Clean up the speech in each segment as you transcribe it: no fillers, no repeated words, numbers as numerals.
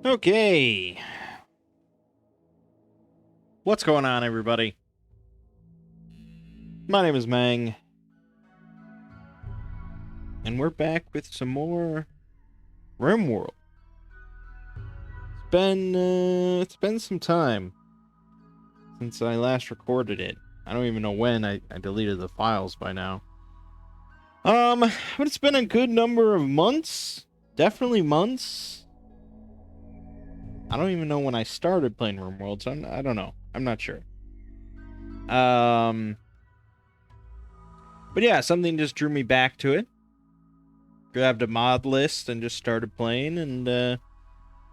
Okay. What's going on, everybody? My name is Mangg. And we're back with some more Rimworld. It's been some time since I last recorded it. I don't even know when. I deleted the files by now. But it's been a good number of months. Definitely months. I don't even know when I started playing Rimworld, so I don't know. I'm not sure. But yeah, something just drew me back to it. Grabbed a mod list and just started playing, and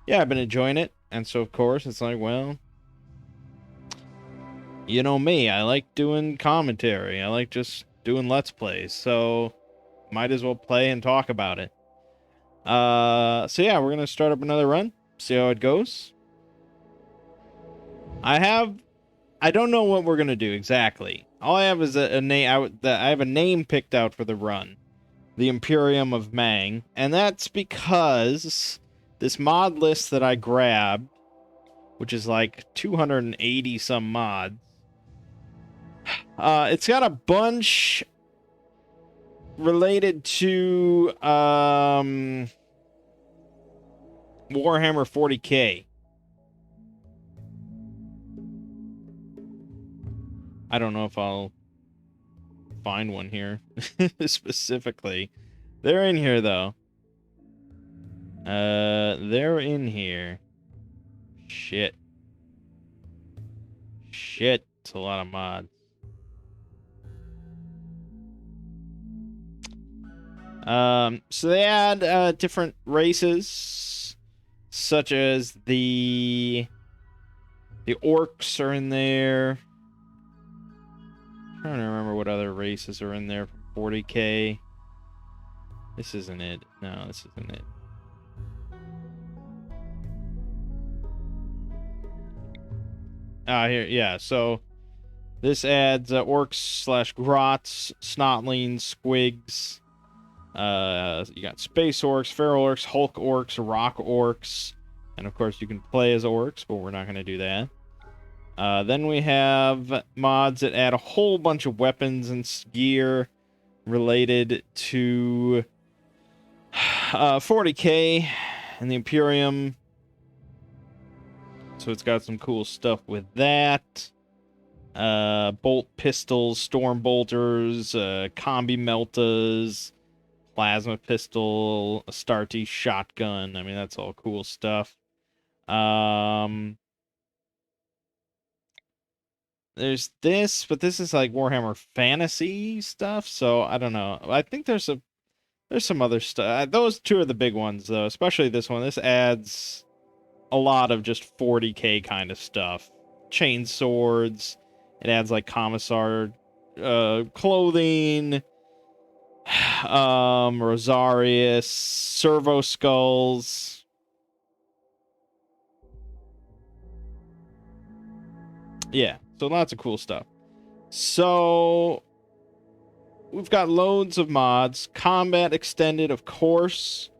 yeah, I've been enjoying it. And so of course it's like, well, you know me, I like doing commentary. I like just doing let's plays, so might as well play and talk about it. So yeah, we're gonna start up another run, see how it goes. I don't know what we're gonna do exactly. All I have is a name. I have a name picked out for the run, the Imperium of Mangg, and that's because this mod list that I grabbed, which is like 280 some mods, it's got a bunch related to Warhammer 40k. I don't know if I'll find one here specifically. They're in here though. They're in here. Shit. It's a lot of mods. So they add different races, such as the orcs are in there. I'm trying to remember what other races are in there from 40k. This isn't it. No, this isn't it. Here, yeah. So this adds orcs / grots, snotlings, squigs. You got space orcs, feral orcs, Hulk orcs, rock orcs, and of course you can play as orcs, but we're not going to do that. Then we have mods that add a whole bunch of weapons and gear related to 40k and the Imperium. So it's got some cool stuff with that. Bolt pistols, storm bolters, combi meltas, plasma pistol, a Starty shotgun. I mean, that's all cool stuff. There's this, but this is like Warhammer Fantasy stuff, so I don't know. I think there's some other stuff. Those two are the big ones, though, especially this one. This adds a lot of just 40k kind of stuff. Chain swords. It adds like commissar clothing, Rosarius, servo skulls. Yeah, so lots of cool stuff. So we've got loads of mods. Combat extended, of course.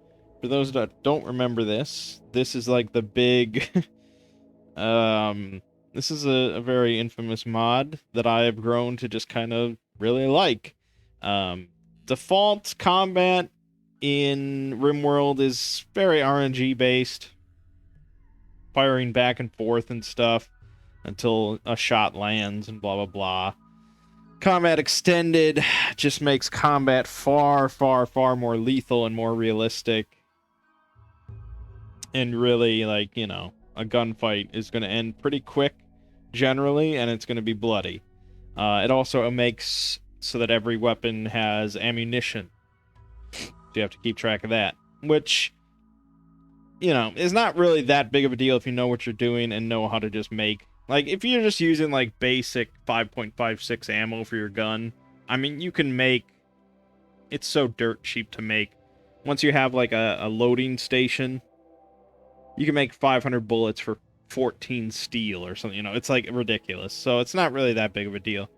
For those that don't remember this is like the big this is a very infamous mod that I have grown to just kind of really like. Default combat in Rimworld is very RNG based, firing back and forth and stuff until a shot lands and blah blah blah. Combat extended just makes combat far more lethal and more realistic. And really, like, you know, a gunfight is going to end pretty quick generally, and it's going to be bloody. It also makes so that every weapon has ammunition. So you have to keep track of that, which, you know, is not really that big of a deal if you know what you're doing and know how to just make. Like, if you're just using, like, basic 5.56 ammo for your gun, I mean, you can make... It's so dirt cheap to make. Once you have, like, a loading station, you can make 500 bullets for 14 steel or something, you know, it's, like, ridiculous. So it's not really that big of a deal.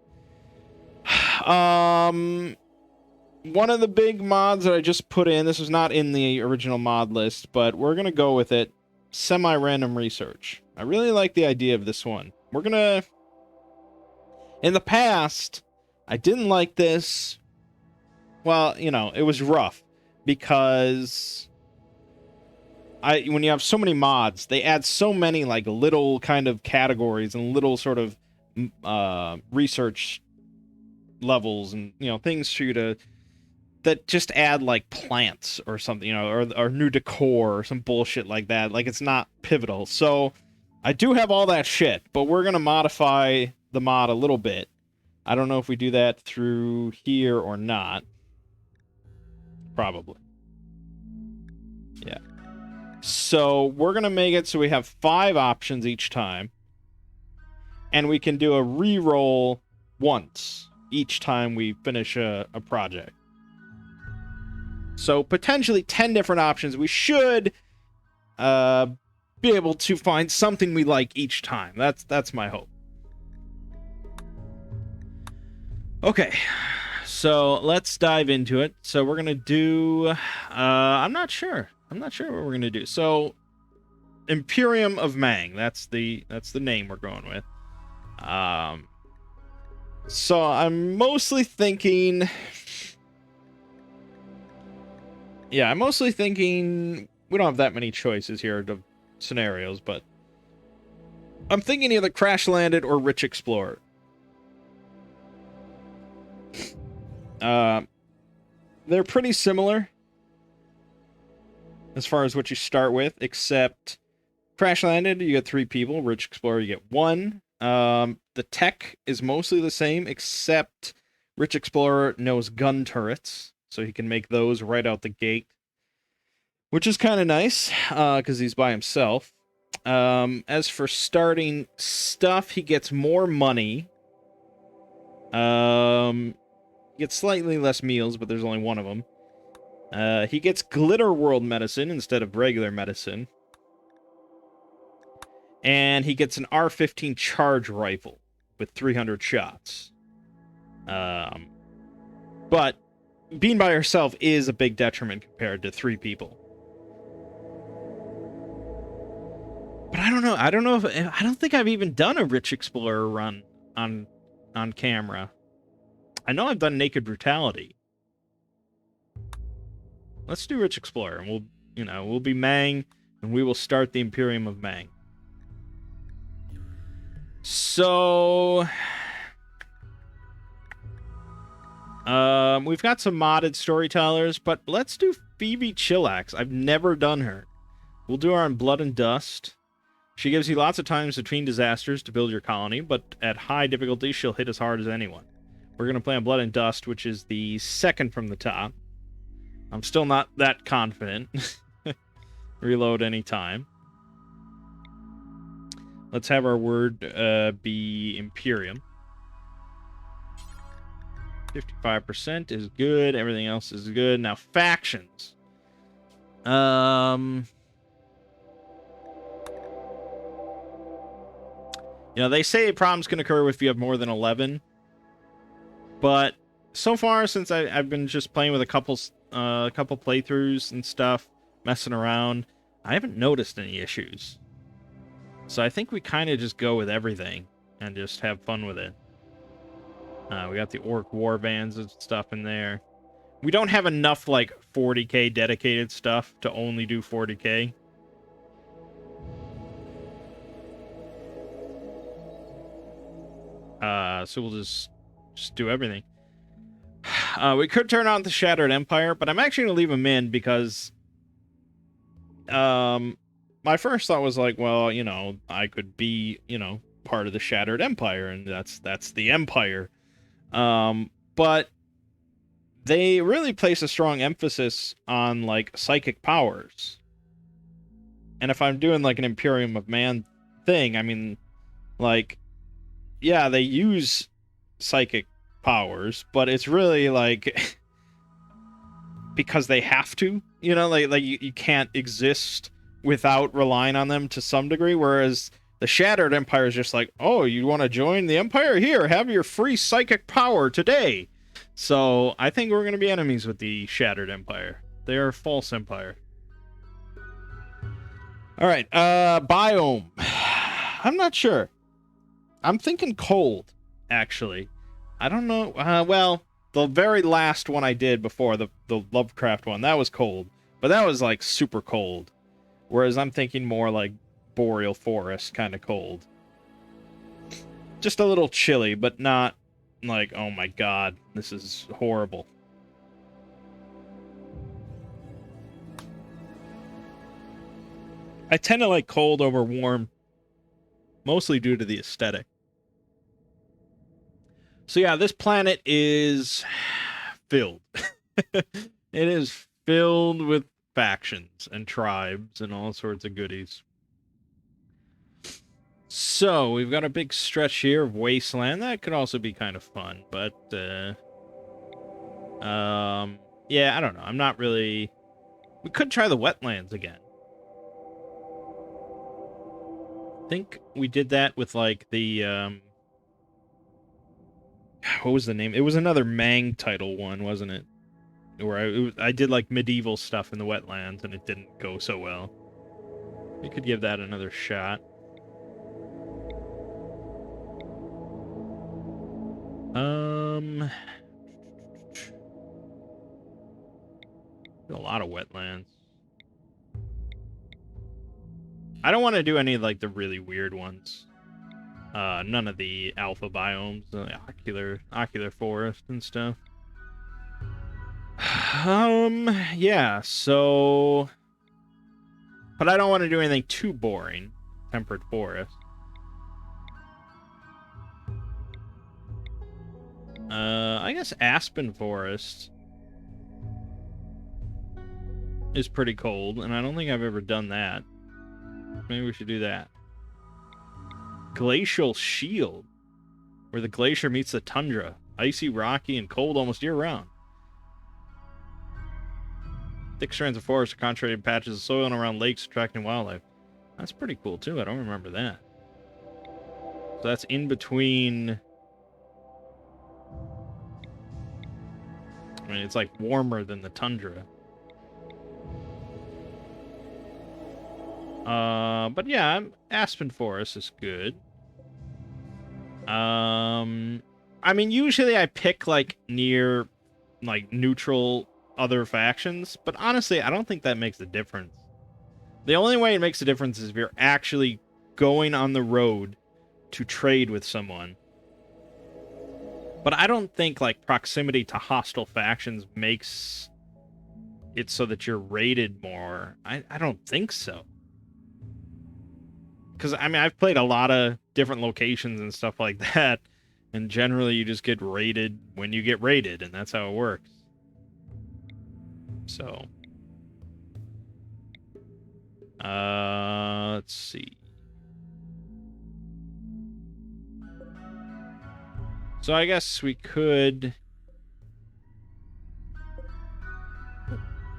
One of the big mods that I just put in, this was not in the original mod list, but we're gonna go with it. semi-random research. I really like the idea of this one. We're gonna... In the past, I didn't like this. Well, you know, it was rough because when you have so many mods, they add so many like little kind of categories and little sort of research levels and, you know, things for you to that just add like plants or something, you know, or new decor or some bullshit like that. Like, it's not pivotal. So I do have all that shit, but we're gonna modify the mod a little bit. I don't know if we do that through here or not. Probably. Yeah. So we're gonna make it so we have 5 options each time, and we can do a re-roll once each time we finish a project. So potentially 10 different options. We should be able to find something we like each time. That's my hope. Okay, so let's dive into it. So we're gonna do I'm not sure what we're gonna do. So Imperium of Mangg, that's the name we're going with. So I'm mostly thinking, yeah, I'm mostly thinking we don't have that many choices here of scenarios, but I'm thinking either Crash Landed or Rich Explorer. They're pretty similar as far as what you start with, except Crash Landed, you get 3 people. Rich Explorer, you get 1. The tech is mostly the same, except Rich Explorer knows gun turrets, so he can make those right out the gate, which is kind of nice, because he's by himself. As for starting stuff, he gets more money. He gets slightly less meals, but there's only 1 of them. He gets Glitter World medicine instead of regular medicine. And he gets an R15 charge rifle with 300 shots. But being by yourself is a big detriment compared to 3 people. But I don't know. I don't think I've even done a Rich Explorer run on camera. I know I've done Naked Brutality. Let's do Rich Explorer, and we'll be Mangg, and we will start the Imperium of Mangg. So, we've got some modded storytellers, but let's do Phoebe Chillax. I've never done her. We'll do her on Blood and Dust. She gives you lots of times between disasters to build your colony, but at high difficulty, she'll hit as hard as anyone. We're going to play on Blood and Dust, which is the second from the top. I'm still not that confident. Reload anytime. Let's have our word be Imperium. 55% is good. Everything else is good. Now, factions. You know, they say problems can occur if you have more than 11. But so far, since I've been just playing with a couple playthroughs and stuff, messing around, I haven't noticed any issues. So I think we kind of just go with everything and just have fun with it. We got the Orc War Bands and stuff in there. We don't have enough, like, 40k dedicated stuff to only do 40k. So we'll just do everything. We could turn on the Shattered Empire, but I'm actually going to leave him in because my first thought was like, well, you know, I could be, you know, part of the Shattered Empire, and that's the Empire. But they really place a strong emphasis on, like, psychic powers. And if I'm doing, like, an Imperium of Man thing, I mean, like, yeah, they use psychic powers, but it's really, like, because they have to, you know, like you can't exist without relying on them to some degree, whereas the Shattered Empire is just like, oh, you want to join the Empire? Here, have your free psychic power today. So I think we're going to be enemies with the Shattered Empire. They are a false empire. All right, biome. I'm not sure. I'm thinking cold, actually. I don't know. Well, the very last one I did before, the Lovecraft one, that was cold. But that was, like, super cold. Whereas I'm thinking more like boreal forest kind of cold. Just a little chilly, but not like, oh my god, this is horrible. I tend to like cold over warm, mostly due to the aesthetic. So yeah, this planet is filled. It is filled with factions and tribes and all sorts of goodies. So, we've got a big stretch here of wasteland. That could also be kind of fun, but, yeah, I don't know. I'm not really... We could try the wetlands again. I think we did that with, like, the, what was the name? It was another Mangg title one, wasn't it? Where I did, like, medieval stuff in the wetlands, and it didn't go so well. We could give that another shot. A lot of wetlands. I don't want to do any of, like, the really weird ones. None of the alpha biomes, the ocular forest and stuff. Yeah, so... But I don't want to do anything too boring. Temperate forest. I guess aspen forest is pretty cold, and I don't think I've ever done that. Maybe we should do that. Glacial shield, where the glacier meets the tundra. Icy, rocky, and cold almost year-round. Thick strands of forest are concentrated patches of soil and around lakes attracting wildlife. That's pretty cool, too. I don't remember that. So that's in between... I mean, it's like warmer than the tundra. But yeah, aspen forest is good. I mean, usually I pick, like, near, like, neutral other factions, but honestly, I don't think that makes a difference. The only way it makes a difference is if you're actually going on the road to trade with someone. But I don't think, like, proximity to hostile factions makes it so that you're rated more. I don't think so. Because, I mean, I've played a lot of different locations and stuff like that, and generally you just get raided when you get raided, and that's how it works. So, let's see. So I guess we could...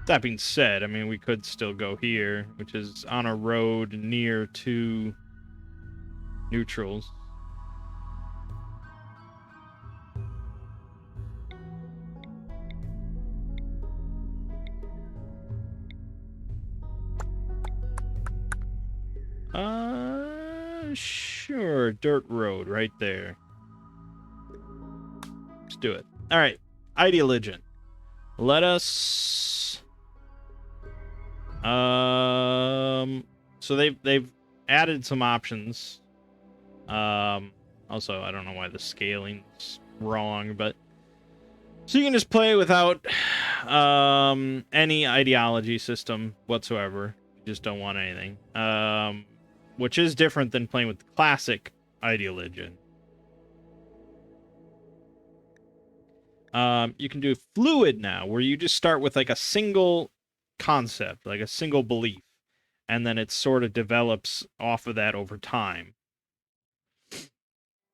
That being said, I mean, we could still go here, which is on a road near to neutrals. Sure. Dirt road right there. Let's do it. All right. Ideologian. Let us... So they've added some options. Also, I don't know why the scaling's wrong, but... So you can just play without any ideology system whatsoever. You just don't want anything. Which is different than playing with the classic ideologian. You can do fluid now, where you just start with, like, a single concept, like a single belief, and then it sort of develops off of that over time.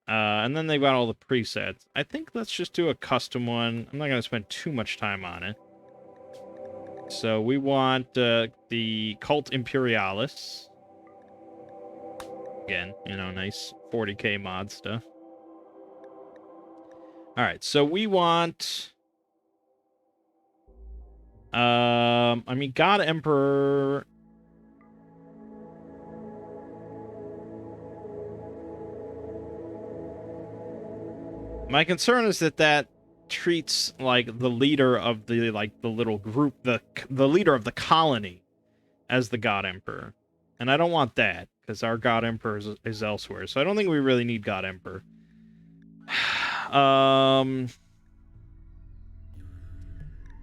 And then they've got all the presets. I think let's just do a custom one. I'm not going to spend too much time on it. So we want the Cult Imperialis. Again, you know, nice 40k mod stuff. Alright, so we want... I mean, God Emperor... My concern is that treats like the leader of the little group, the leader of the colony, as the God Emperor, and I don't want that because our God Emperor is elsewhere. So I don't think we really need God Emperor. Let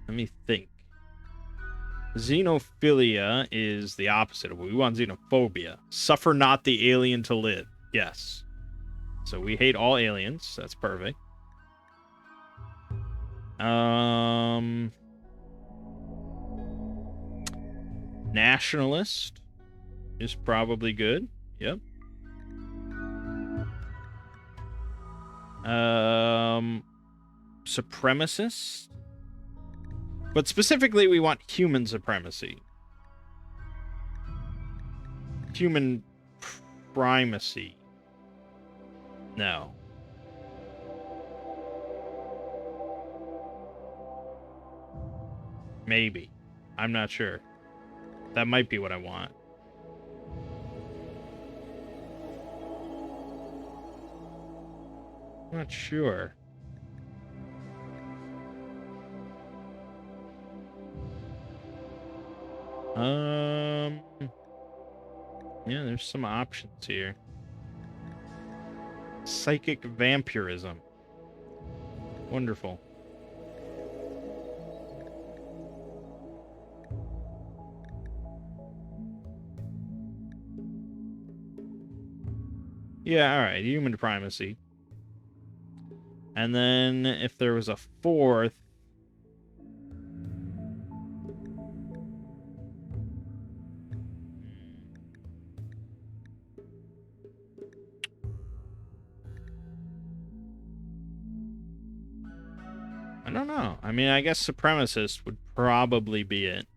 me think. Xenophilia is the opposite of what we want. Xenophobia. Suffer not the alien to live. Yes. So we hate all aliens. That's perfect. Nationalist is probably good. Yep. Supremacist. But specifically, we want human supremacy. Human primacy. No. Maybe. I'm not sure. That might be what I want. Not sure. Yeah, there's some options here. Psychic vampirism. Wonderful. Yeah, alright, human primacy. And then if there was a fourth... I don't know. I mean, I guess supremacist would probably be it.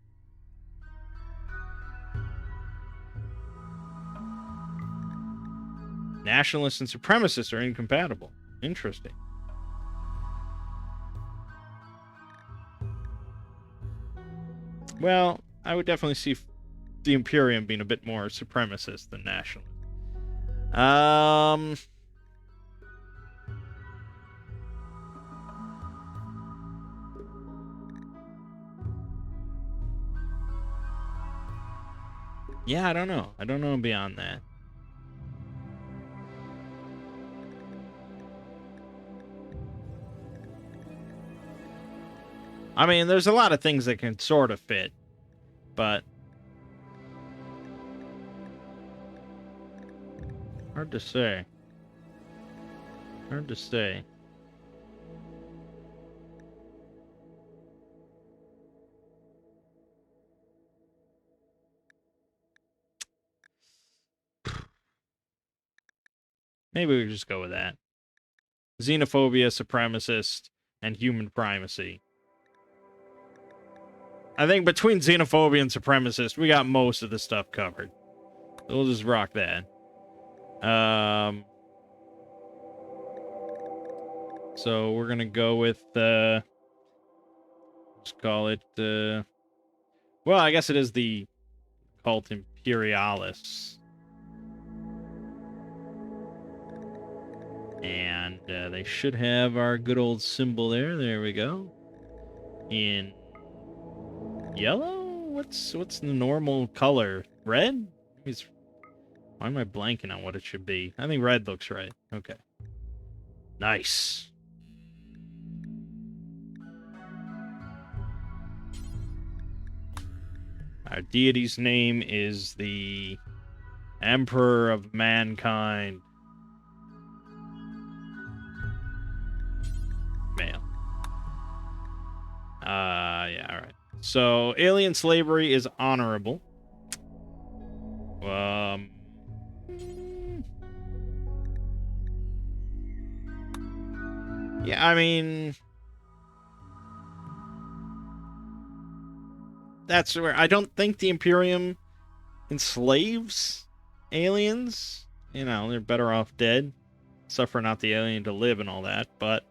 Nationalists and supremacists are incompatible. Interesting. Well, I would definitely see the Imperium being a bit more supremacist than nationalist. Yeah, I don't know. I don't know beyond that. I mean, there's a lot of things that can sort of fit, but hard to say. Hard to say. Maybe we just go with that. Xenophobia, supremacist, and human primacy. I think between xenophobia and supremacist, we got most of the stuff covered. We'll just rock that. So we're gonna go with let's call it well, I guess it is the cult Imperialis. And they should have our good old symbol there. There we go. In yellow? What's the normal color? Red? Why am I blanking on what it should be? I think red looks right. Okay. Nice. Our deity's name is the Emperor of Mankind. Male. Yeah, alright. So, alien slavery is honorable. Yeah, I mean... That's where I don't think the Imperium enslaves aliens. You know, they're better off dead. Suffer not the alien to live and all that. But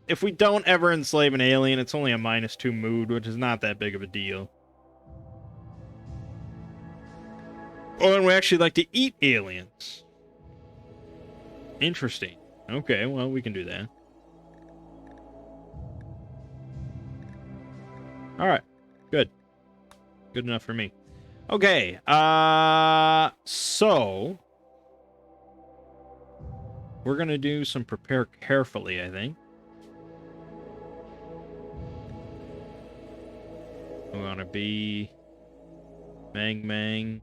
if we don't ever enslave an alien, it's only a -2 mood, which is not that big of a deal. Oh, and we actually like to eat aliens. Interesting. Okay, well, we can do that. All right. Good. Good enough for me. Okay. So we're going to do some prepare carefully, I think. We want to be Mangg.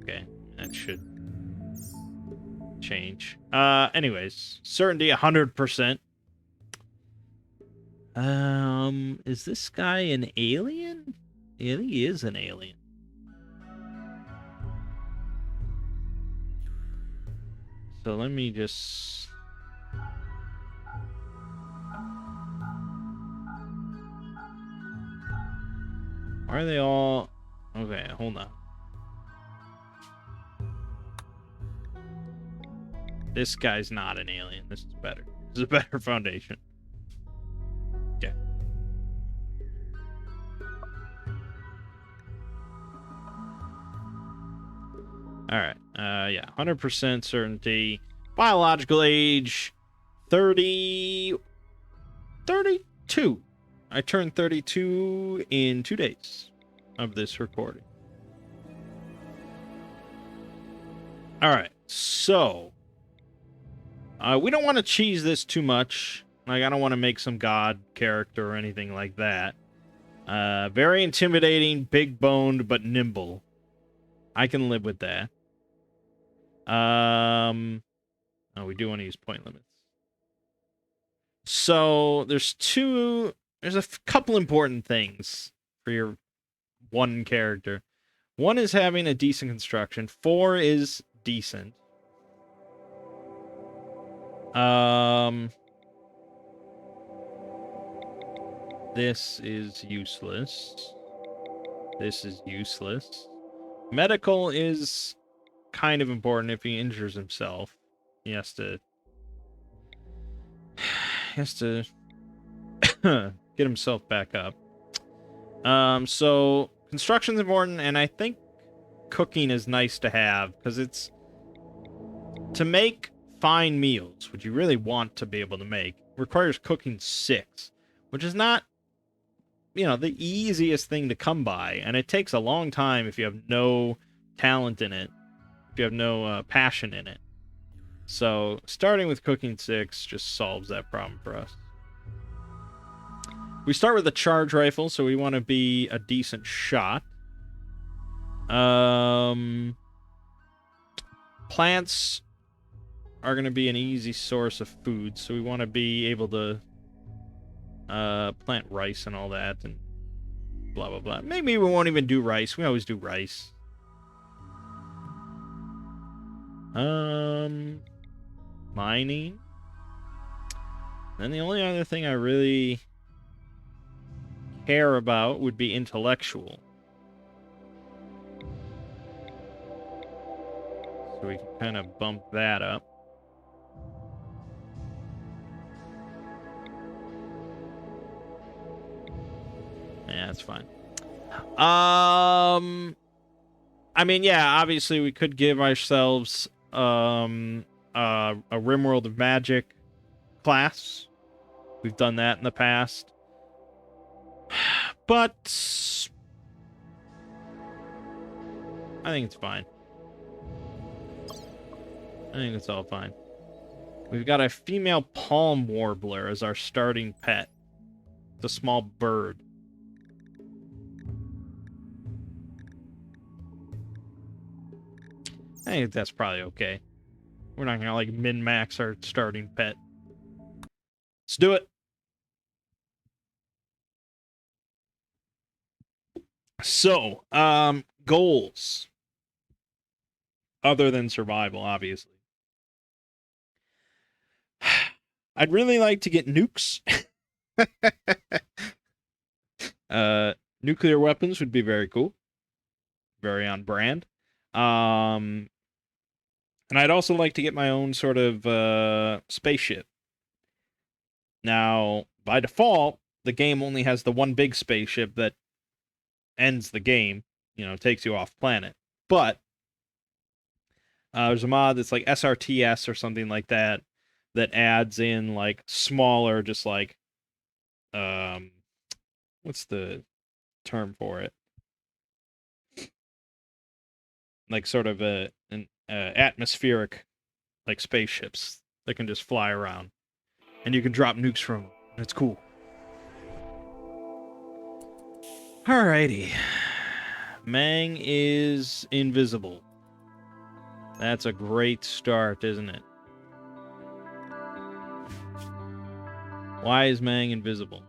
Okay, that should change. Anyways, certainty 100%. Is this guy an alien? Yeah, he is an alien. So let me just... Why are they all... Okay, hold on. This guy's not an alien. This is better. This is a better foundation. Okay. Alright. Yeah. 100% certainty. Biological age... 32. I turned 32 in 2 days of this recording. Alright. So... we don't want to cheese this too much. Like, I don't want to make some god character or anything like that. Very intimidating, big-boned, but nimble. I can live with that. Oh, we do want to use point limits. So, there's a couple important things for your one character. 1 is having a decent construction. 4 is decent. This is useless. This is useless. Medical is kind of important if he injures himself. He has to get himself back up. So construction's important, and I think cooking is nice to have, because it's to make fine meals, which you really want to be able to make, requires cooking 6, which is not, the easiest thing to come by, and it takes a long time if you have no talent in it, if you have no passion in it. So starting with cooking 6 just solves that problem for us. We start with a charge rifle, so we want to be a decent shot. Plants are going to be an easy source of food, so we want to be able to plant rice and all that, and blah, blah, blah. Maybe we won't even do rice. We always do rice. Mining. Then the only other thing I really care about would be intellectual. So we can kind of bump that up. Yeah, that's fine. I mean, yeah, obviously we could give ourselves a Rimworld of Magic class. We've done that in the past. But I think it's fine. I think it's all fine. We've got a female palm warbler as our starting pet. It's a small bird. I think that's probably okay. We're not gonna like min-max our starting pet. Let's do it. So, goals. Other than survival, obviously. I'd really like to get nukes. Nuclear weapons would be very cool. Very on brand. And I'd also like to get my own sort of spaceship. Now, by default, the game only has the one big spaceship that ends the game, takes you off planet. But there's a mod that's like SRTS or something like that adds in like smaller, just like what's the term for it? Like sort of an atmospheric like spaceships that can just fly around, and you can drop nukes from them. It's cool. Alrighty, Mangg is invisible. That's a great start, isn't it? Why is Mangg invisible?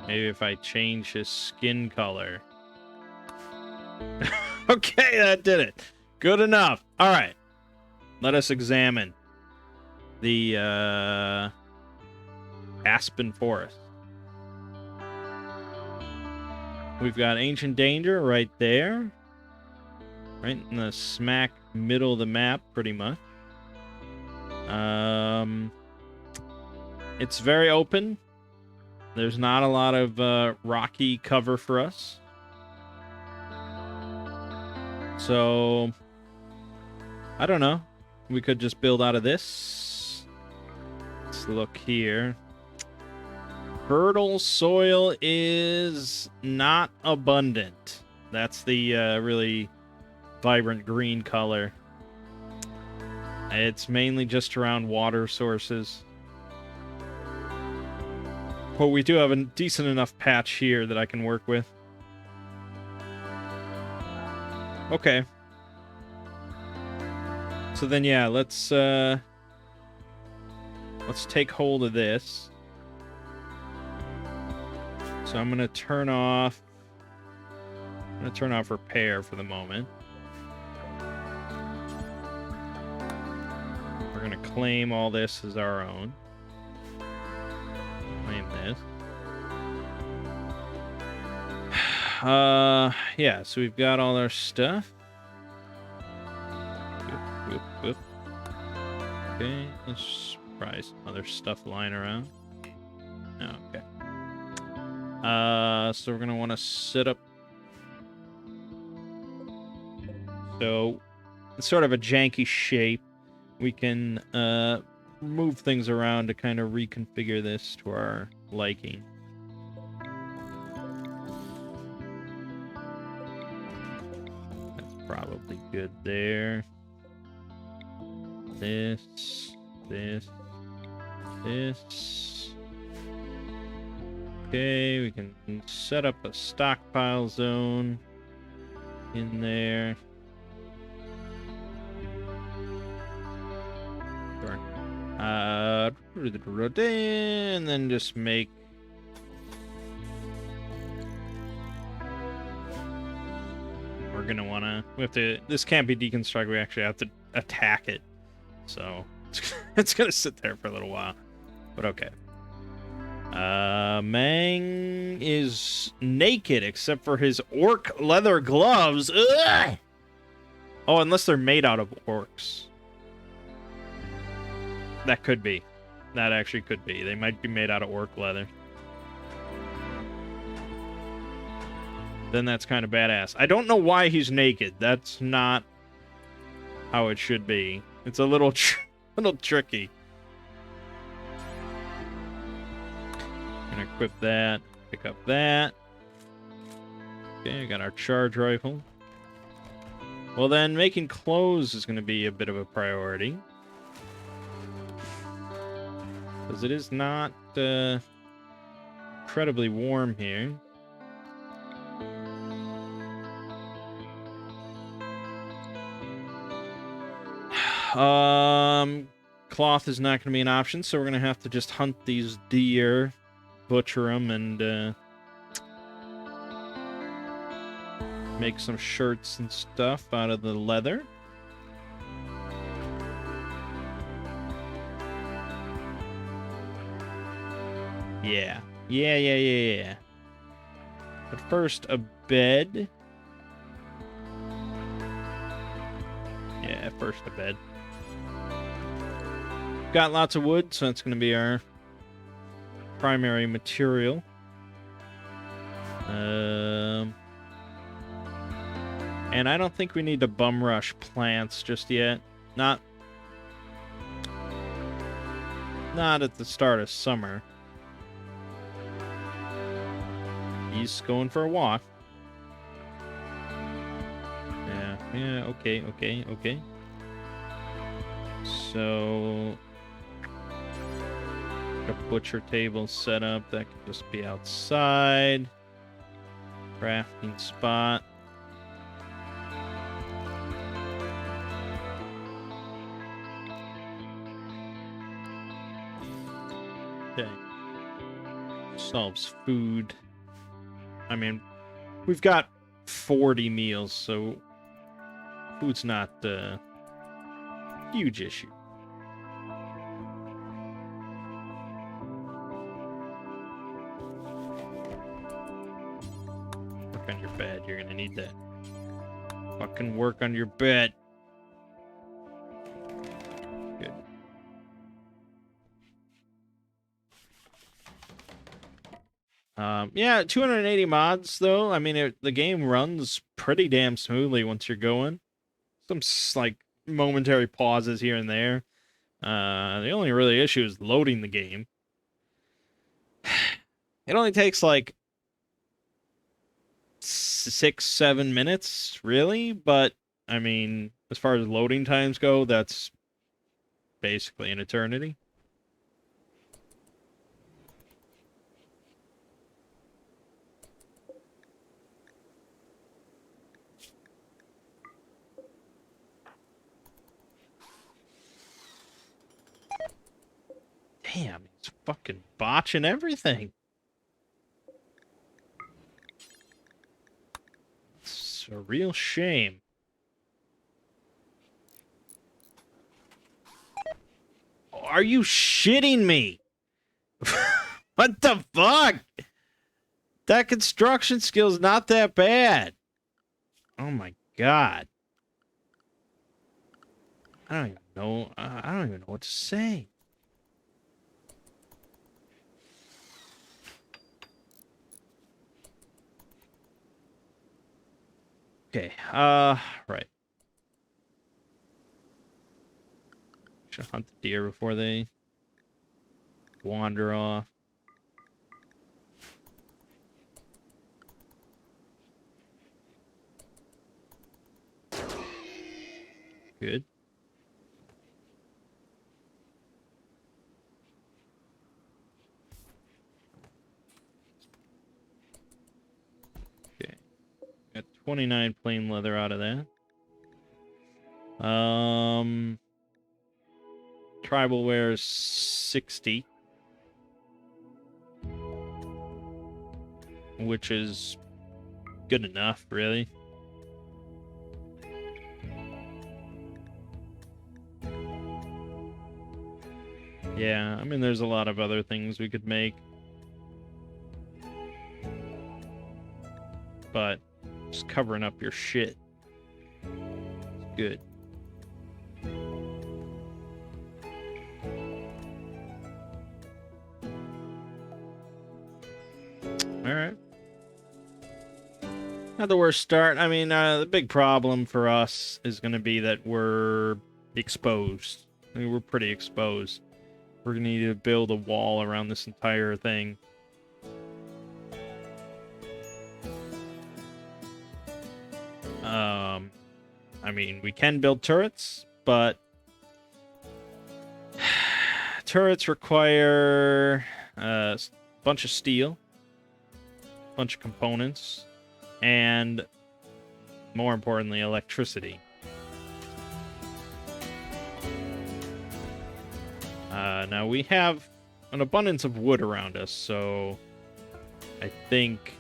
Maybe if I change his skin color. Okay, that did it. Good enough. All right. Let us examine the Aspen Forest. We've got Ancient Danger right there. Right in the smack middle of the map, pretty much. It's very open. There's not a lot of rocky cover for us. So, I don't know. We could just build out of this. Let's look here. Fertile soil is not abundant. That's the really vibrant green color. It's mainly just around water sources. But we do have a decent enough patch here that I can work with. Okay. So then, yeah, let's take hold of this. So I'm gonna turn off repair for the moment. We're gonna claim all this as our own. Claim this. Yeah, so we've got all our stuff. Okay, let's probably some other stuff lying around. Okay. So we're gonna want to set up. So it's sort of a janky shape. We can move things around to kind of reconfigure this to our liking. That's probably good there. This. Okay, we can set up a stockpile zone in there. Sure. And then just make we're gonna wanna this can't be deconstructed, we actually have to attack it. So it's gonna sit there for a little while. But okay. Mangg is naked except for his orc leather gloves. Ugh! Oh, unless they're made out of orcs. That could be. That actually could be. They might be made out of orc leather. Then that's kind of badass. I don't know why he's naked. That's not how it should be. It's a little tricky. Gonna equip that. Pick up that. Okay, we got our charge rifle. Well then, making clothes is gonna be a bit of a priority. Because it is not incredibly warm here. Cloth is not going to be an option, so we're going to have to just hunt these deer, butcher them, and make some shirts and stuff out of the leather. Yeah. Yeah. But first, a bed. Yeah, first a bed. Got lots of wood, so that's going to be our primary material. And I don't think we need to bum rush plants just yet. Not at the start of summer. He's going for a walk. Yeah, okay. So, a butcher table set up. That could just be outside. Crafting spot. Okay. Solves food. I mean, we've got 40 meals, so food's not a huge issue. Work on your bed. You're gonna need that. Fucking work on your bed. Good. Yeah, 280 mods though. I mean, the game runs pretty damn smoothly once you're going. Some like momentary pauses here and there. The only really issue is loading the game. It only takes like 6-7 minutes, really. But I mean, as far as loading times go, that's basically an eternity. Damn, he's fucking botching everything. It's a real shame. Are you shitting me? What the fuck? That construction skill's not that bad. Oh my god. I don't even know. I don't even know what to say. Okay, right. Should hunt the deer before they wander off. Good. Okay. Got 29 plain leather out of that. Tribal wear is 60. Which is good enough, really. Yeah, I mean, there's a lot of other things we could make. But just covering up your shit is good. Alright. Not the worst start. I mean, the big problem for us is going to be that we're exposed. I mean, we're pretty exposed. We're going to need to build a wall around this entire thing. I mean, we can build turrets, but turrets require a bunch of steel, a bunch of components, and more importantly, electricity. Now we have an abundance of wood around us, so I think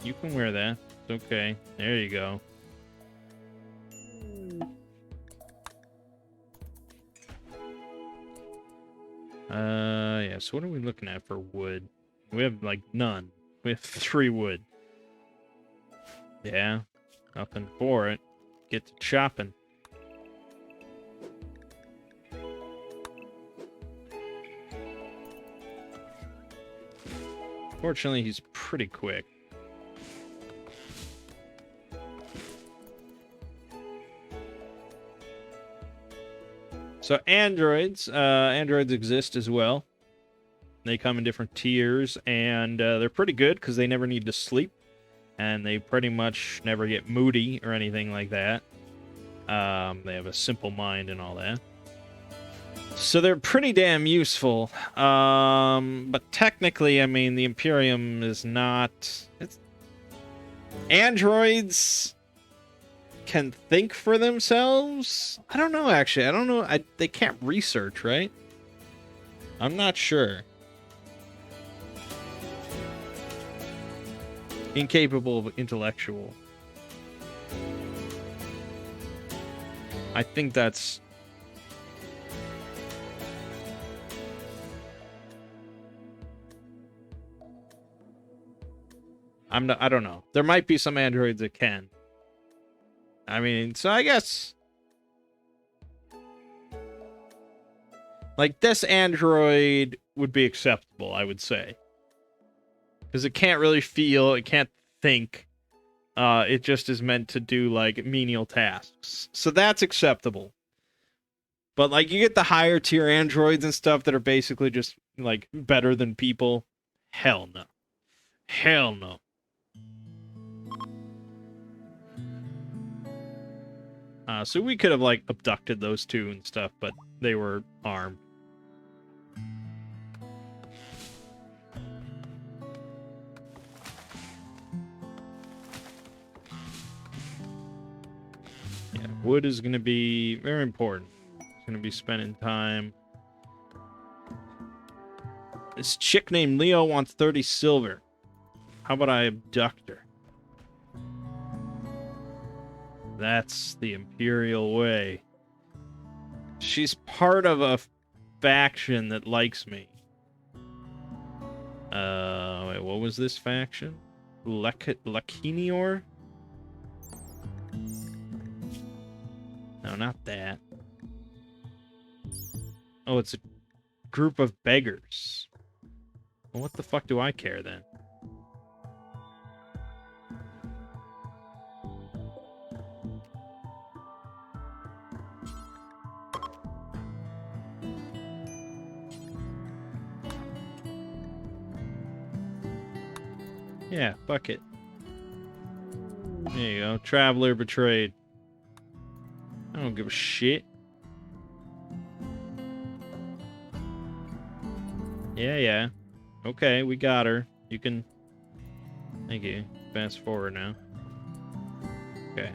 you can wear that. It's okay. There you go. Yeah, so what are we looking at for wood? We have, like, none. We have 3 wood. Yeah, nothing for it. Get to chopping. Fortunately, he's pretty quick. So androids exist as well. They come in different tiers, and they're pretty good because they never need to sleep, and they pretty much never get moody or anything like that. They have a simple mind and all that. So they're pretty damn useful. But technically, I mean, the Imperium is not... Androids can think for themselves? I don't know, actually. I don't know. They can't research, right? I'm not sure. Incapable of intellectual. I think that's... I don't know. There might be some androids that can. I mean, so I guess... Like, this android would be acceptable, I would say. Because it can't really feel, it can't think. It just is meant to do, like, menial tasks. So that's acceptable. But, like, you get the higher tier androids and stuff that are basically just, like, better than people. Hell no. Hell no. So we could have, like, abducted those two and stuff, but they were armed. Yeah, wood is going to be very important. It's going to be spending time. This chick named Leo wants 30 silver. How about I abduct her? That's the Imperial way. She's part of a faction that likes me. Wait, what was this faction? Lakinior? No, not that. Oh, it's a group of beggars. Well, what the fuck do I care then? Yeah, fuck it. There you go. Traveler betrayed. I don't give a shit. Yeah. Okay, we got her. You can... Thank you. Fast forward now. Okay.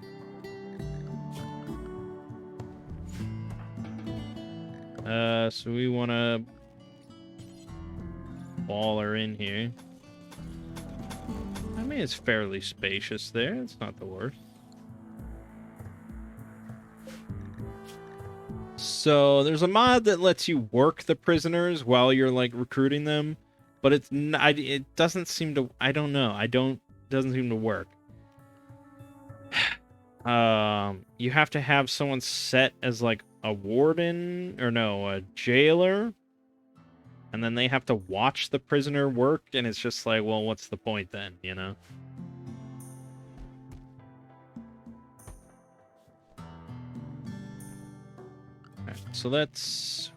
So we want to... ball her in here. I mean, it's fairly spacious there. It's not the worst. So there's a mod that lets you work the prisoners while you're, like, recruiting them, but it's not, it doesn't seem to... I don't know. Doesn't seem to work. You have to have someone set as, like, a warden, or no, a jailer, and then they have to watch the prisoner work, and it's just like, well, what's the point then, you know? Alright, so that's...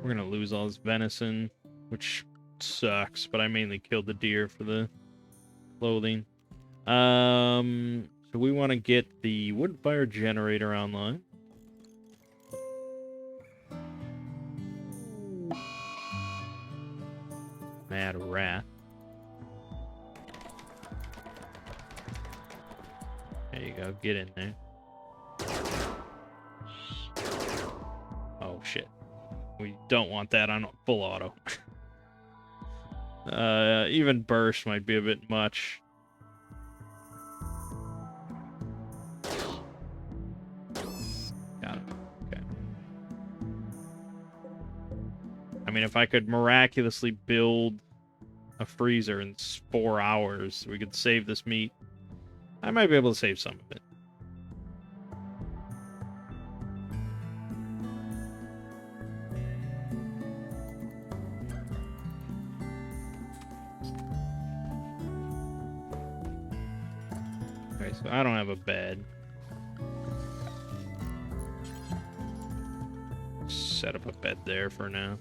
We're gonna lose all this venison, which sucks, but I mainly killed the deer for the clothing. So we want to get the wood fire generator online. Mad rat. There you go, get in there. Oh shit. We don't want that on full auto. Even burst might be a bit much. Got it. Okay. mean, if I could miraculously build a freezer in 4 hours, we could save this meat. I might be able to save some of it. Okay, so I don't have a bed. Set up a bed there for now.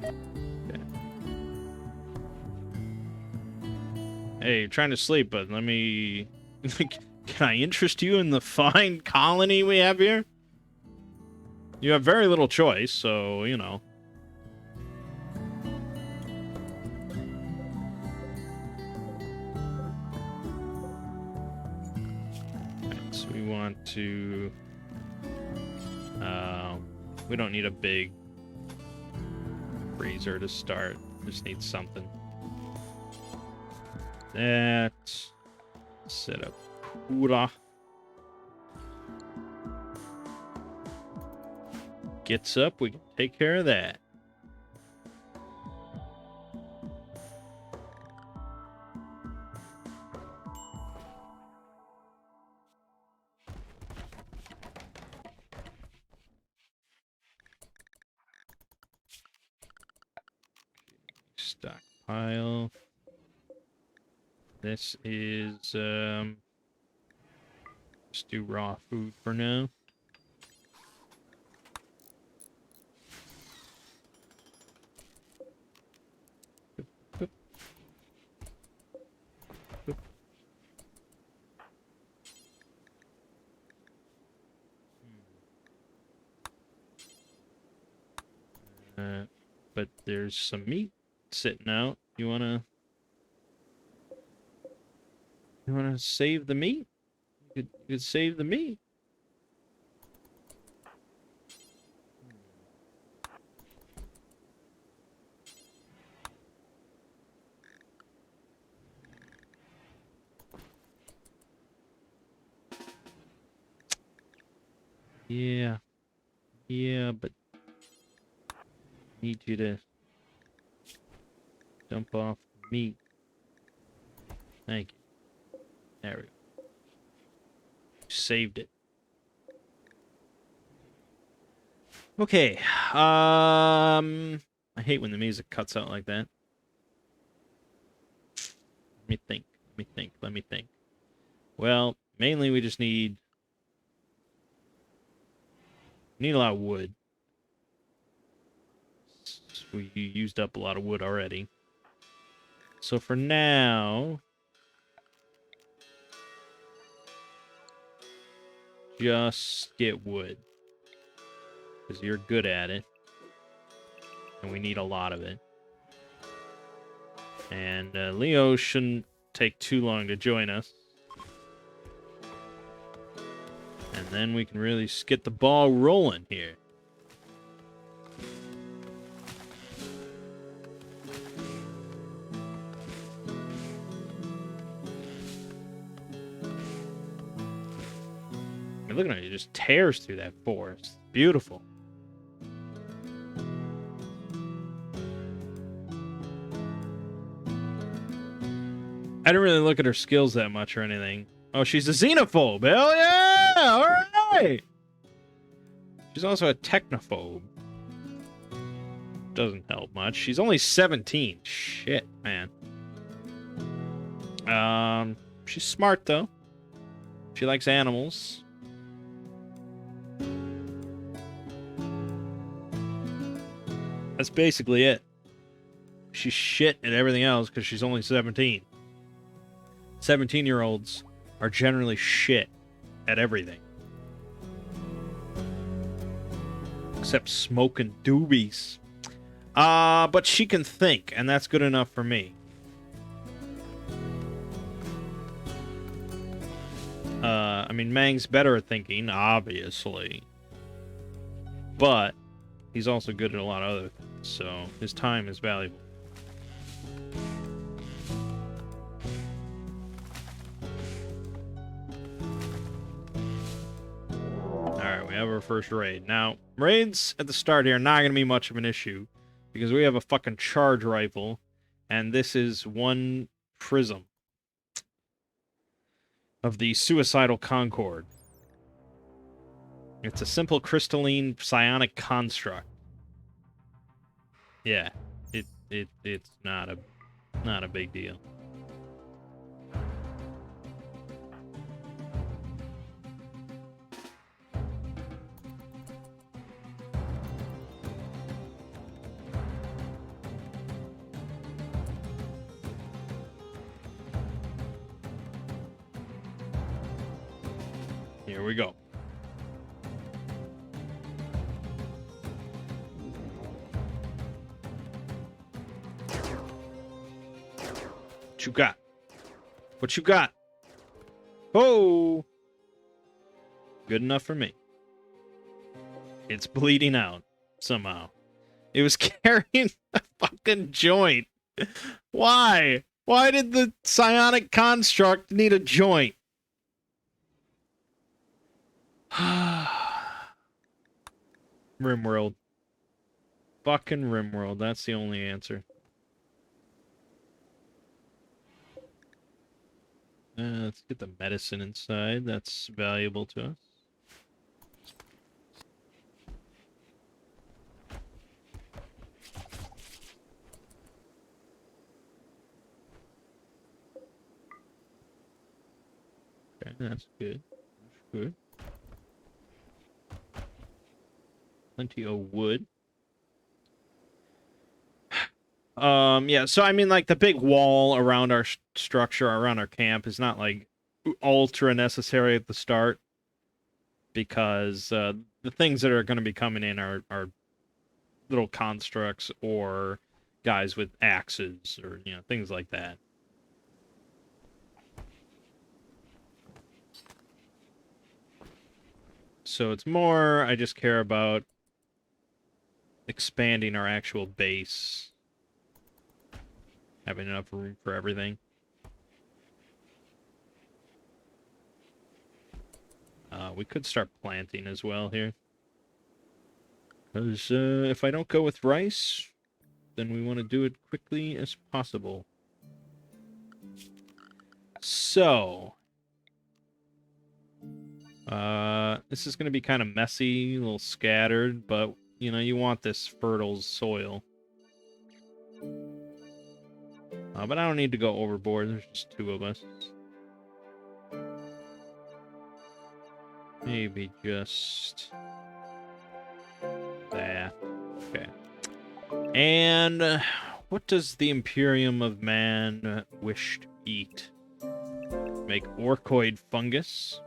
Okay. Hey, you're trying to sleep, but let me... Can I interest you in the fine colony we have here? You have very little choice, so, you know. So we want to... we don't need a big freezer to start. Just need something. That... Set up cooler. Gets up, we can take care of that. Stockpile. This is, just do raw food for now. But there's some meat sitting out. You wanna save the meat? You could save the meat. Yeah, but need you to dump off meat. Thank you. There we go. Saved it. Okay. I hate when the music cuts out like that. Let me think. Well, mainly we just need a lot of wood. We used up a lot of wood already. So for now, just get wood. Because you're good at it. And we need a lot of it. And Leo shouldn't take too long to join us. And then we can really get the ball rolling here. I mean, look at it, it just tears through that forest. Beautiful. I didn't really look at her skills that much or anything. Oh, she's a xenophobe. Hell yeah! All right. She's also a technophobe. Doesn't help much. She's only 17. Shit, man. She's smart though. She likes animals. That's basically it. She's shit at everything else because she's only 17. 17-year-olds are generally shit at everything. Except smoking doobies. But she can think, and that's good enough for me. I mean, Mangg's better at thinking, obviously. But he's also good at a lot of other things, so his time is valuable. have our first raid. Now, raids at the start here are not going to be much of an issue, because we have a fucking charge rifle, and this is one prism of the Suicidal Concord. It's a simple crystalline psionic construct. Yeah, it's not a big deal. Here we go. What you got? What you got? Oh! Good enough for me. It's bleeding out, somehow. It was carrying a fucking joint. Why? Why did the psionic construct need a joint? Rimworld. Fucking Rimworld. That's the only answer. Let's get the medicine inside. That's valuable to us. Okay, that's good. That's good. Plenty of wood. Yeah, so I mean, like, the big wall around our structure, around our camp, is not, like, ultra necessary at the start, because the things that are going to be coming in are little constructs or guys with axes or, you know, things like that. So it's more, I just care about expanding our actual base. Having enough room for everything. We could start planting as well here. Because if I don't go with rice, then we want to do it quickly as possible. So, this is going to be kind of messy, a little scattered, but, you know, you want this fertile soil. But I don't need to go overboard. There's just two of us. Maybe just that. Okay. And what does the Imperium of Man wish to eat? Make orcoid fungus.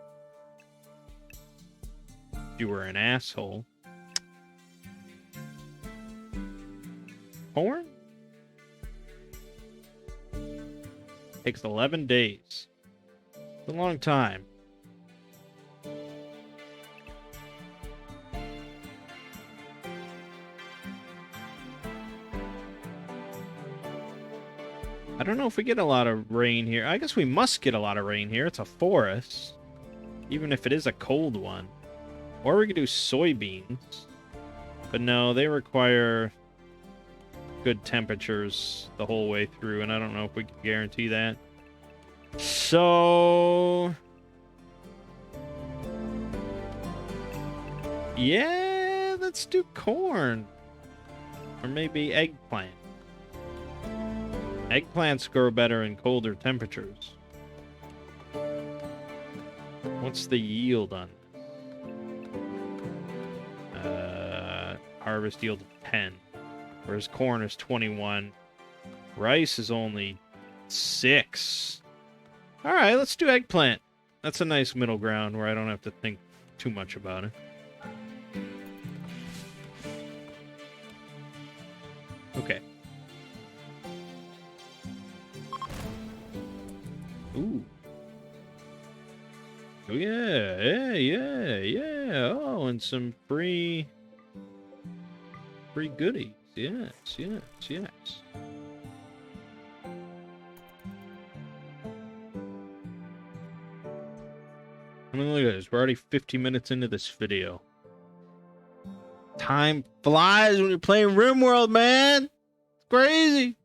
You were an asshole. Corn? Takes 11 days. It's a long time. I don't know if we get a lot of rain here. I guess we must get a lot of rain here. It's a forest. Even if it is a cold one. Or we could do soybeans. But no, they require good temperatures the whole way through, and I don't know if we can guarantee that. So... yeah, let's do corn. Or maybe eggplant. Eggplants grow better in colder temperatures. What's the yield on this? Harvest yield of 10. Whereas corn is 21. Rice is only 6. Alright, let's do eggplant. That's a nice middle ground where I don't have to think too much about it. Okay. Ooh. Oh, yeah. Oh, and some free goodies. Yes. I mean, look at this. We're already 50 minutes into this video. Time flies when you're playing Rimworld, man. It's crazy.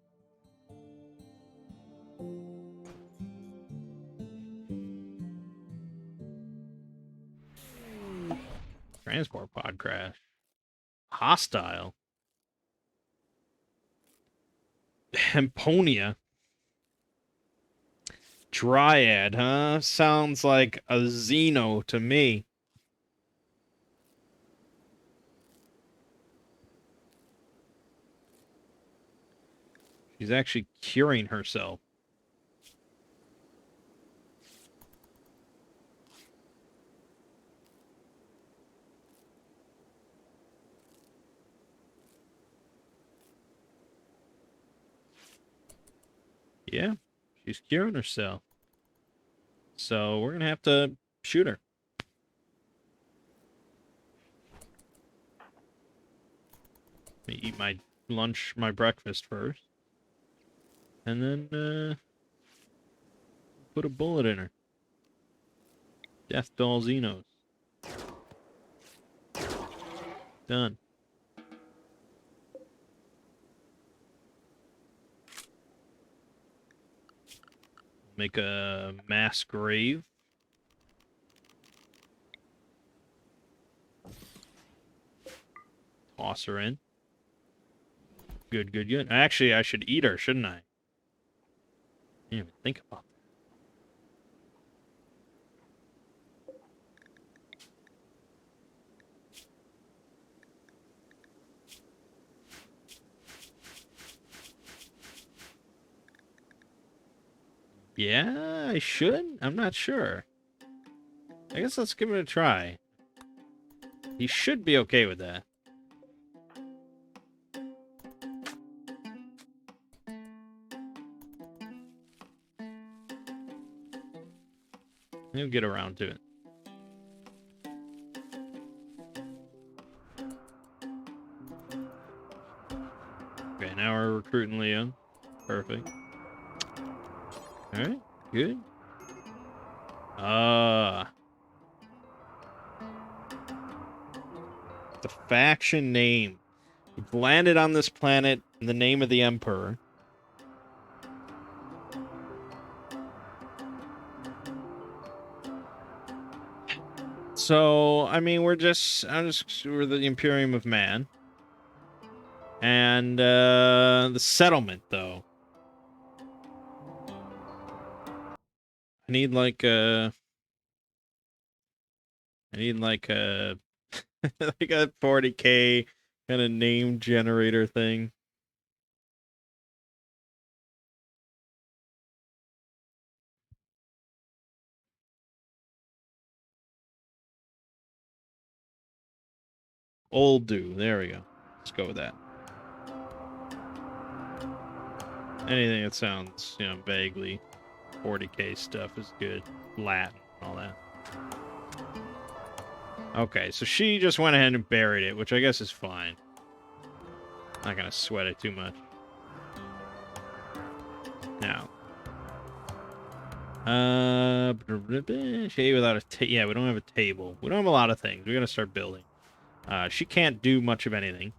Transport pod crash. Hostile. Hemponia. Dryad, huh? Sounds like a Xeno to me. She's actually curing herself. Yeah, she's curing herself. So we're going to have to shoot her. Let me eat my lunch, my breakfast first. And then, put a bullet in her. Death Doll Xenos. Done. Make a mass grave. Toss her in. Good, good, good. Actually, I should eat her, shouldn't I? I didn't even think about that. Yeah, I should? I'm not sure. I guess let's give it a try. He should be okay with that. He'll get around to it. Okay, now we're recruiting Leo. Perfect. Alright, good. The faction name. We've landed on this planet in the name of the Emperor. So, I mean, we're the Imperium of Man. And, the settlement, though. I need like a like a 40K kind of name generator thing. Oldu, there we go. Let's go with that. Anything that sounds, vaguely 40K stuff is good. Latin and all that. Okay, so she just went ahead and buried it, which I guess is fine. Not gonna sweat it too much. Now. Shade without a yeah, we don't have a table. We don't have a lot of things. We gotta start building. She can't do much of anything.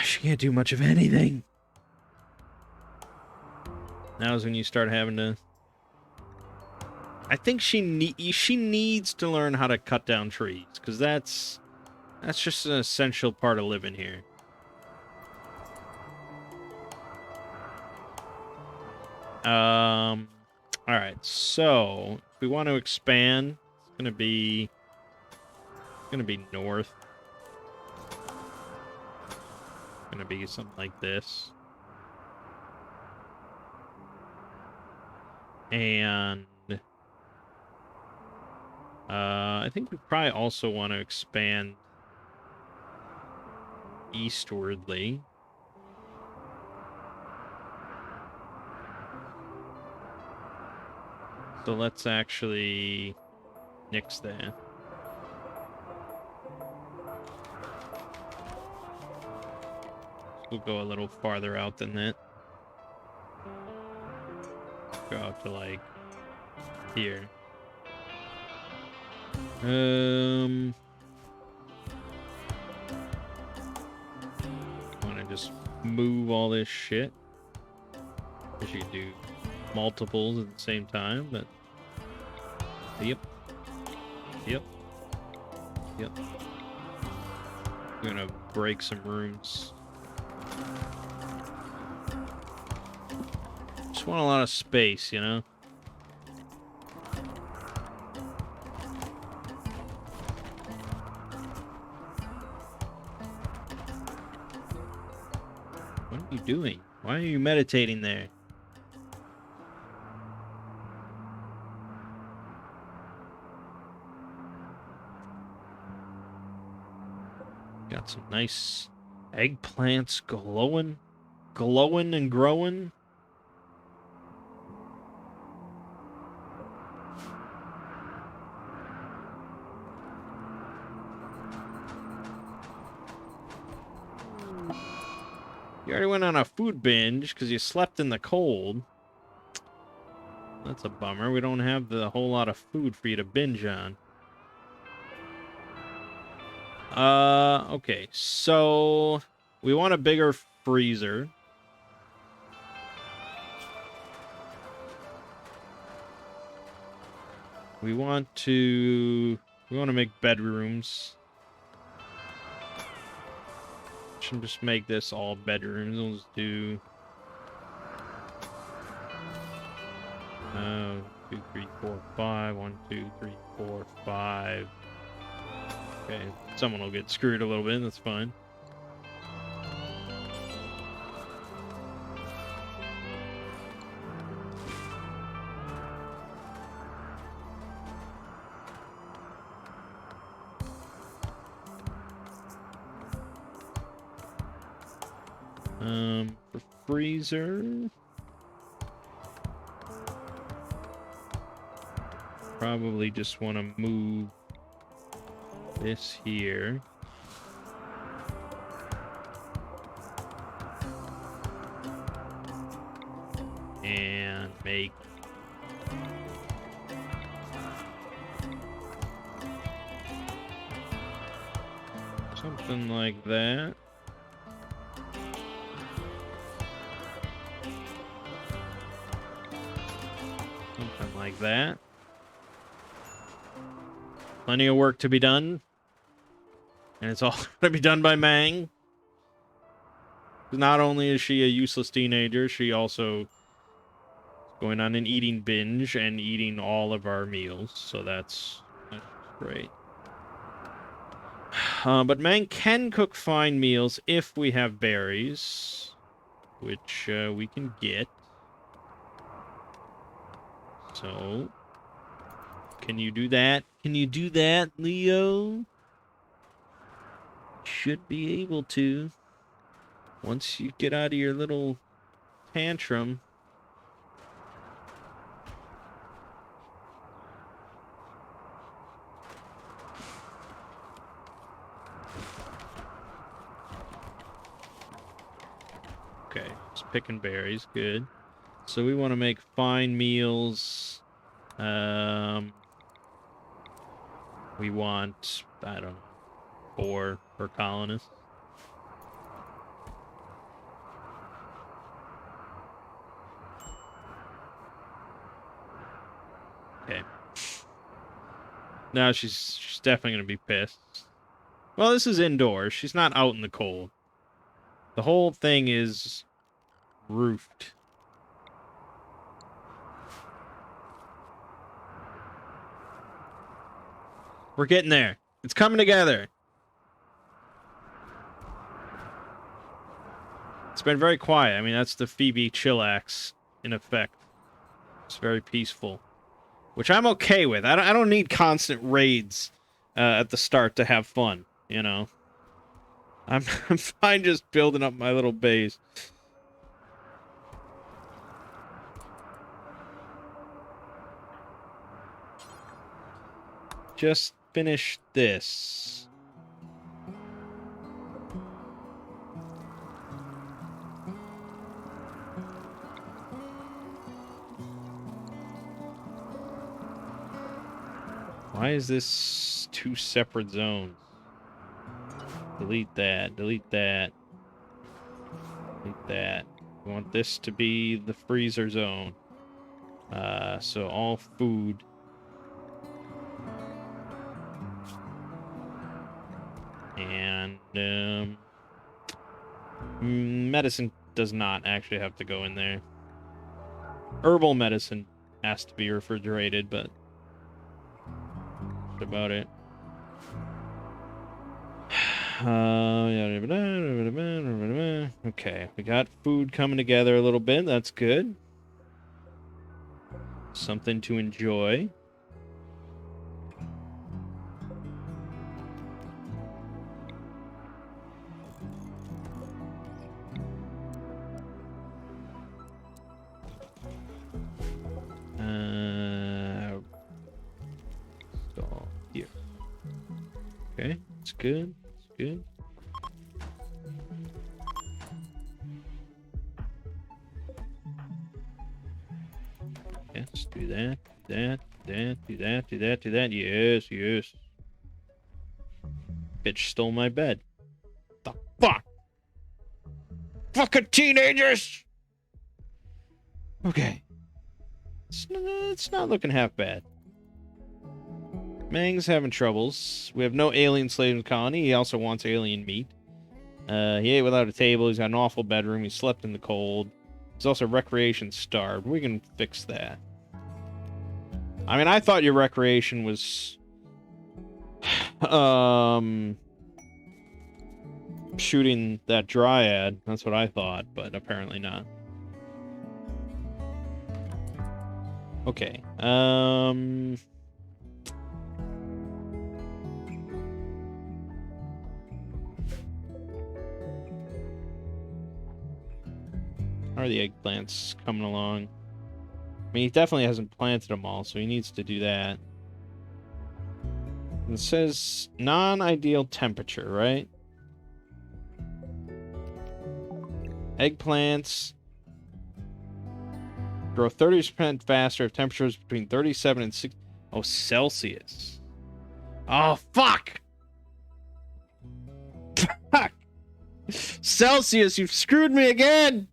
She can't do much of anything. Now's when you start having to... I think she needs to learn how to cut down trees, because that's just an essential part of living here. Alright, so if we want to expand, it's gonna be north. It's gonna be something like this. And I think we probably also want to expand eastwardly. So let's actually nix that. We'll go a little farther out than that. Go out to like here. just move all this shit. Wish you could do multiples at the same time, but yep. Yep. Yep. I'm gonna break some rooms. Just want a lot of space, you know? What are you doing? Why are you meditating there? Got some nice eggplants glowing and growing. You already went on a food binge because you slept in the cold. That's a bummer. We don't have the whole lot of food for you to binge on. Okay. So we want a bigger freezer. We want to make bedrooms. Should just make this all bedrooms. We'll just do 2, 3, 4, 5. 1, 2, 3, 4, 5. Okay, someone will get screwed a little bit. That's fine. For freezer, probably just want to move this here. And make something like that. Something like that. Plenty of work to be done. And it's all going to be done by Mangg. Not only is she a useless teenager, she also is going on an eating binge and eating all of our meals. So that's great. But Mangg can cook fine meals if we have berries, which we can get. So, can you do that? Can you do that, Leo? Should be able to. Once you get out of your little tantrum. Okay, just picking berries, good. So we want to make fine meals. We want, I don't know, 4 per colonist. Okay. Now she's definitely going to be pissed. Well, this is indoors. She's not out in the cold. The whole thing is roofed. We're getting there. It's coming together. It's been very quiet. I mean, that's the Phoebe chillax in effect. It's very peaceful, which I'm okay with. I don't need constant raids at the start to have fun, you know. I'm fine just building up my little base. Just finish this. Why is this 2 separate zones? Delete that. Delete that. Like that. We want this to be the freezer zone. So all food. And medicine does not actually have to go in there. Herbal medicine has to be refrigerated, but that's about it. Okay, we got food coming together a little bit. That's good. Something to enjoy. Install here. Okay, it's good. It's good. Yes, do that, do that, do that, do that, do that, do that. Yes, yes. Bitch stole my bed. The fuck? Fucking teenagers! Okay. It's not looking half bad. Mangg's having troubles. We have no alien slave in the colony. He also wants alien meat. He ate without a table. He's got an awful bedroom. He slept in the cold. He's also recreation starved. We can fix that. I mean, I thought your recreation was shooting that dryad. That's what I thought, but apparently not. Okay. How are the eggplants coming along? I mean, he definitely hasn't planted them all, so he needs to do that. It says non-ideal temperature, right? Eggplants grow 30% faster if temperatures between 37 and 6. Oh, Celsius. Oh, fuck! Fuck! Celsius, you've screwed me again!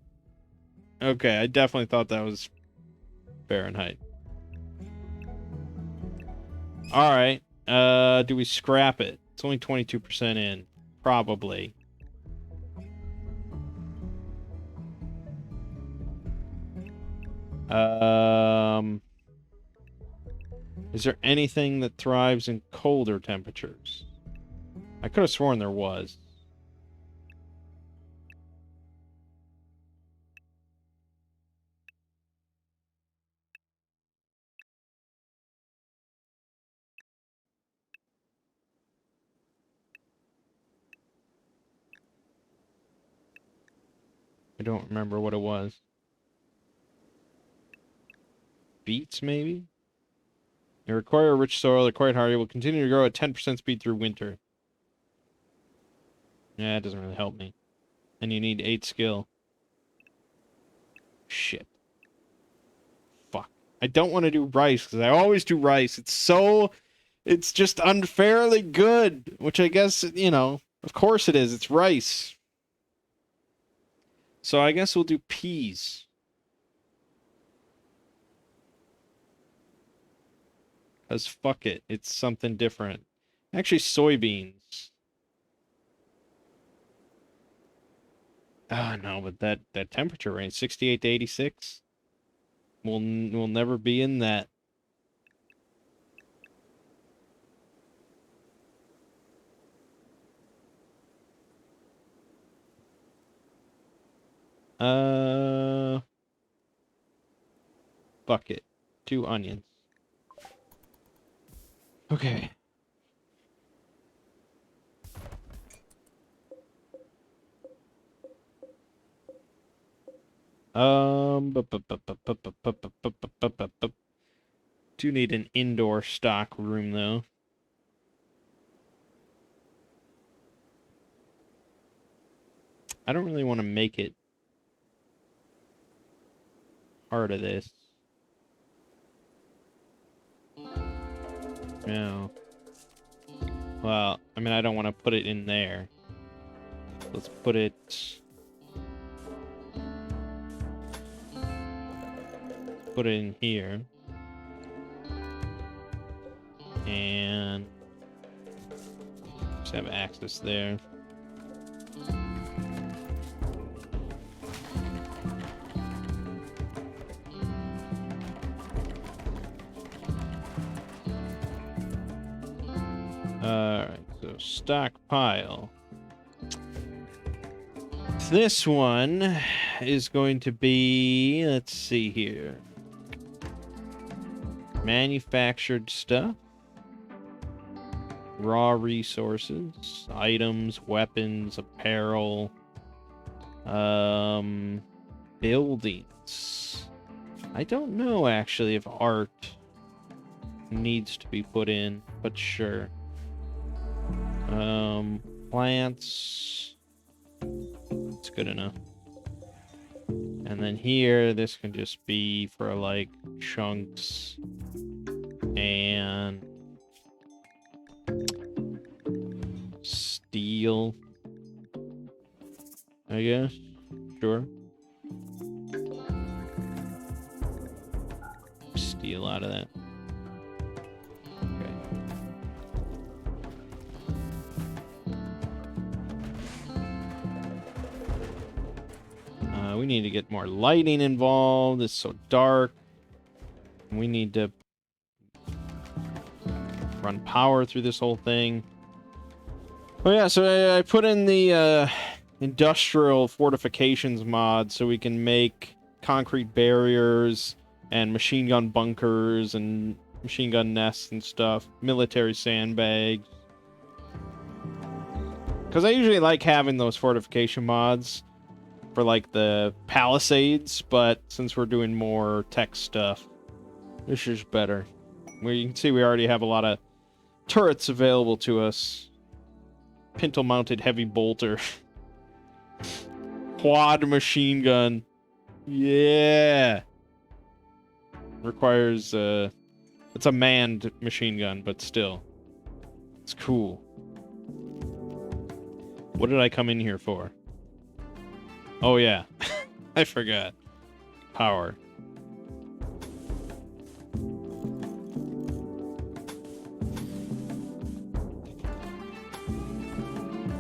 Okay, I definitely thought that was Fahrenheit. Alright. Do we scrap it? It's only 22% in. Probably. Is there anything that thrives in colder temperatures? I could have sworn there was. I don't remember what it was. Beets, maybe? They require rich soil. They're quite hardy. Will continue to grow at 10% speed through winter. Yeah, it doesn't really help me. And you need 8 skill. Shit. Fuck. I don't want to do rice, because I always do rice. It's just unfairly good. Which I guess, you know, of course it is. It's rice. So I guess we'll do peas. Because fuck it. It's something different. Actually, soybeans. Oh, no, but that temperature range, 68 to 86. We'll never be in that. Bucket. 2 onions. Okay. Do need an indoor stock room though. I don't really want to make it part of this. No. Well, I mean, I don't want to put it in there. Let's put it put it in here. And just have access there. Alright, so stockpile. This one is going to be, let's see here. Manufactured stuff. Raw resources, items, weapons, apparel, buildings. I don't know actually if art needs to be put in, but sure. Plants. It's good enough. And then here, this can just be for like chunks and steel, I guess. Sure. Steel out of that. Okay. We need to get more lighting involved. It's so dark. We need to run power through this whole thing. Oh yeah, so I put in the industrial fortifications mod so we can make concrete barriers and machine gun bunkers and machine gun nests and stuff. Military sandbags. Because I usually like having those fortification mods for like the palisades, but since we're doing more tech stuff, this is better. Where you can see we already have a lot of turrets available to us. Pintle-mounted heavy bolter. Quad machine gun. Yeah. Requires it's a manned machine gun, but still. It's cool. What did I come in here for? Oh yeah. I forgot. Power.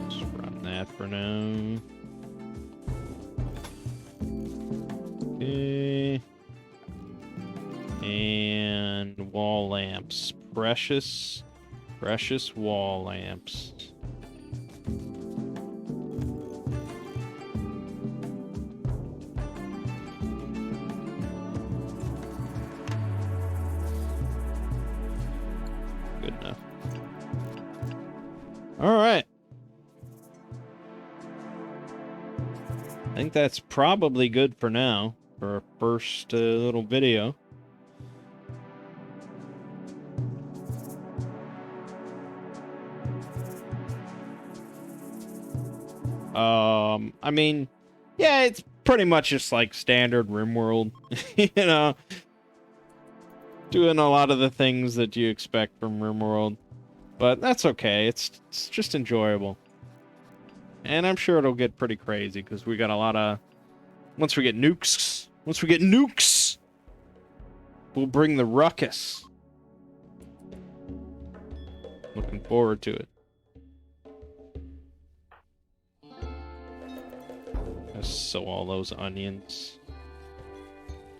Just run that for now. Okay. And wall lamps. Precious wall lamps. Good enough. All right. I think that's probably good for now, for our first little video. I mean, yeah, it's pretty much just like standard Rimworld, you know, doing a lot of the things that you expect from Rimworld, but that's okay. It's just enjoyable. And I'm sure it'll get pretty crazy because we got a lot of... Once we get nukes, we'll bring the ruckus. Looking forward to it. Just sow all those onions.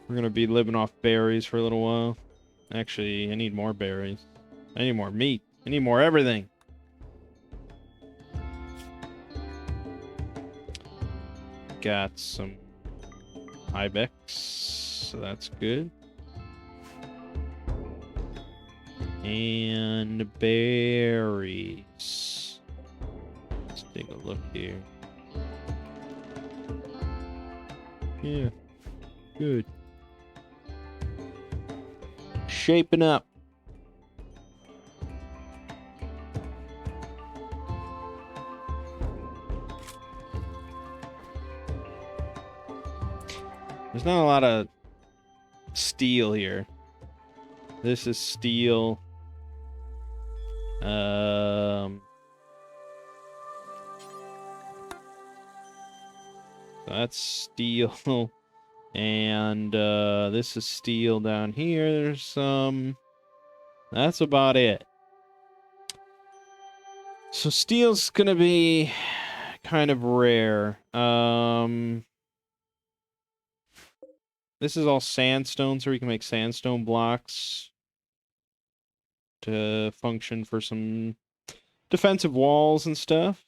We're gonna be living off berries for a little while. Actually, I need more berries. I need more meat. I need more everything. Got some ibex, so that's good. And berries. Let's take a look here. Yeah, good. Shaping up. There's not a lot of steel here. This is steel. That's steel. And this is steel down here. There's some. That's about it. So steel's gonna be kind of rare. This is all sandstone, so we can make sandstone blocks to function for some defensive walls and stuff.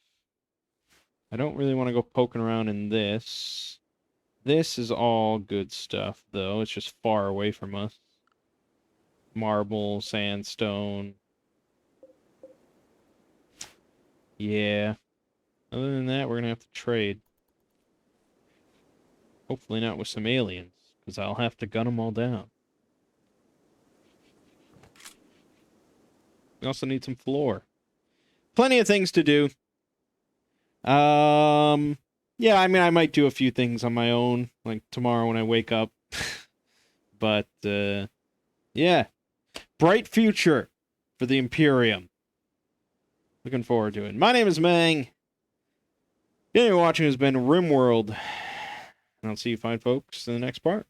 I don't really want to go poking around in this. This is all good stuff, though. It's just far away from us. Marble, sandstone. Yeah. Other than that, we're gonna have to trade. Hopefully not with some aliens, because I'll have to gun them all down. We also need some floor. Plenty of things to do. Yeah, I mean, I might do a few things on my own, like tomorrow when I wake up. But, yeah. Bright future for the Imperium. Looking forward to it. My name is Mangg. Anyone watching has been Rimworld. And I'll see you fine folks in the next part.